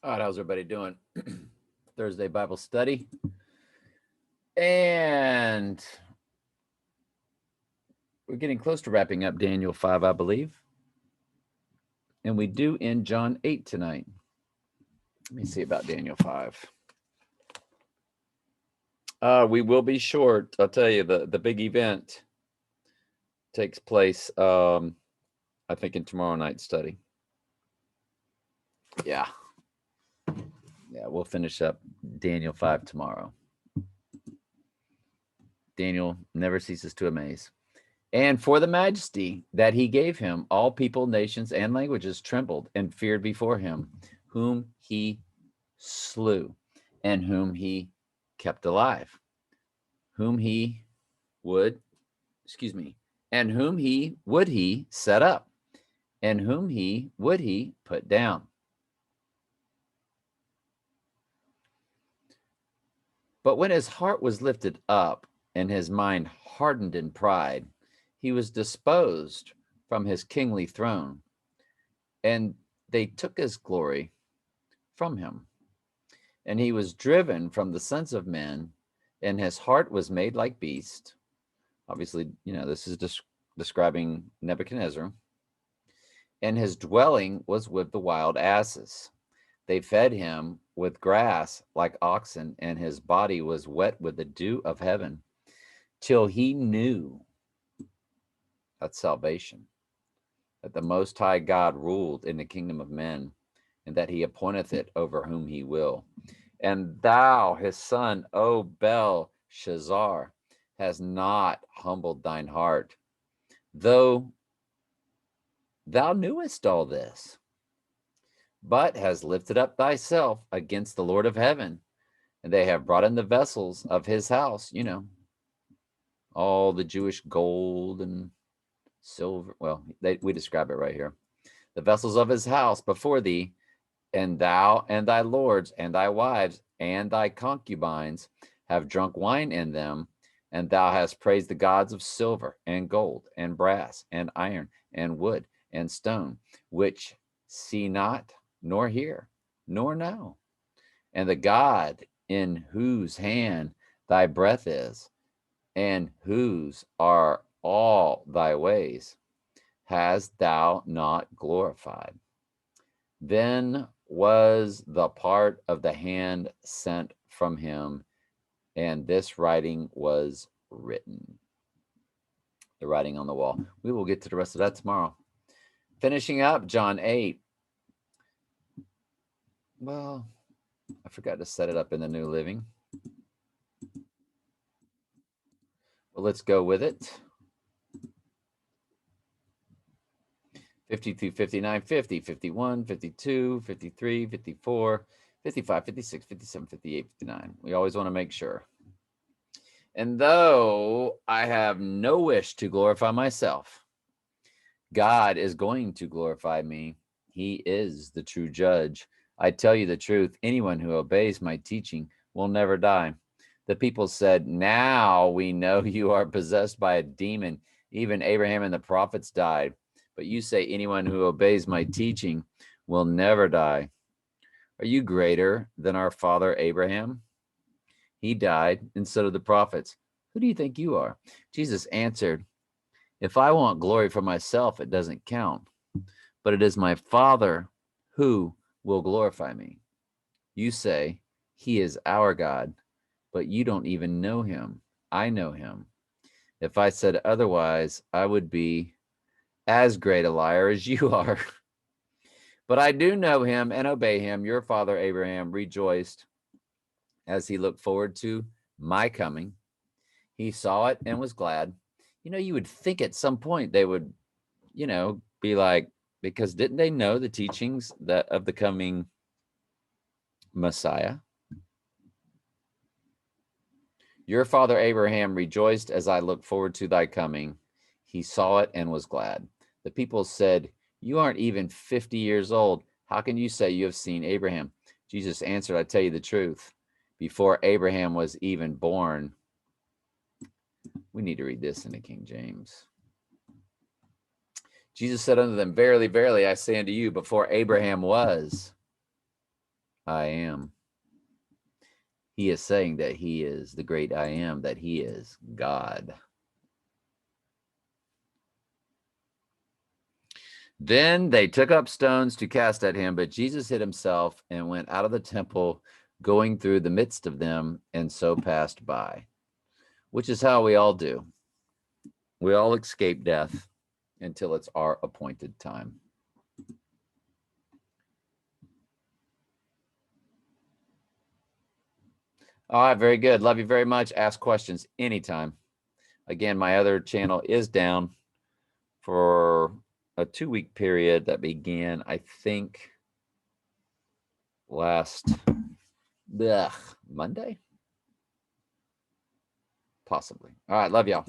All right, how's everybody doing? Thursday Bible study. And we're getting close to wrapping up Daniel 5, I believe. And we do in John 8 tonight. Let me see about Daniel 5. We will be short. I'll tell you, the big event takes place, I think, in tomorrow night's study. Yeah. Yeah, we'll finish up Daniel 5 tomorrow. Daniel never ceases to amaze. And for the majesty that he gave him, all people, nations, and languages trembled and feared before him, whom he slew and whom he kept alive, whom he would, excuse me, and whom he would he set up, and whom he would he put down. But when his heart was lifted up and his mind hardened in pride, he was disposed from his kingly throne, and they took his glory from him. And he was driven from the sons of men, and his heart was made like beast. Obviously, this is describing Nebuchadnezzar. And his dwelling was with the wild asses. They fed him with grass like oxen, and his body was wet with the dew of heaven, till he knew, that's salvation, that the Most High God ruled in the kingdom of men, and that he appointeth it over whom he will. And thou, his son, O Belshazzar, has not humbled thine heart, though thou knewest all this, but has lifted up thyself against the Lord of heaven. And they have brought in the vessels of his house, all the Jewish gold and silver. Well, we describe it right here. The vessels of his house before thee, and thou and thy lords and thy wives and thy concubines have drunk wine in them, and thou hast praised the gods of silver and gold and brass and iron and wood and stone, which see not, nor hear, nor know. And the God in whose hand thy breath is, and whose are all thy ways, hast thou not glorified. Then was the part of the hand sent from him, and this writing was written. The writing on the wall. We will get to the rest of that tomorrow. Finishing up John 8. Well, I forgot to set it up in the New Living. Well, let's go with it. 52, 59, 50, 51, 52, 53, 54, 55, 56, 57, 58, 59. We always want to make sure. And though I have no wish to glorify myself, God is going to glorify me. He is the true judge. I tell you the truth, anyone who obeys my teaching will never die. The people said, now we know you are possessed by a demon. Even Abraham and the prophets died. But you say anyone who obeys my teaching will never die. Are you greater than our father Abraham? He died, and so did the prophets. Who do you think you are? Jesus answered, if I want glory for myself, it doesn't count, but it is my Father who will glorify me. You say, he is our God, but you don't even know him. I know him. If I said otherwise, I would be as great a liar as you are. But I do know him and obey him. Your father Abraham rejoiced as he looked forward to my coming. He saw it and was glad. You would think at some point they would, be like, because didn't they know the teachings that of the coming Messiah? Your father Abraham rejoiced as I looked forward to thy coming. He saw it and was glad. The people said, you aren't even 50 years old. How can you say you have seen Abraham? Jesus answered, I tell you the truth. Before Abraham was even born, we need to read this in the King James. Jesus said unto them, verily, verily, I say unto you, before Abraham was, I am. He is saying that he is the great I am, that he is God. Then they took up stones to cast at him, but Jesus hid himself and went out of the temple, going through the midst of them, and so passed by, which is how we all do. We all escape death until it's our appointed time. All right, very good. Love you very much. Ask questions anytime. Again, my other channel is down for a 2-week period that began, I think, last Monday? Possibly. All right, love y'all.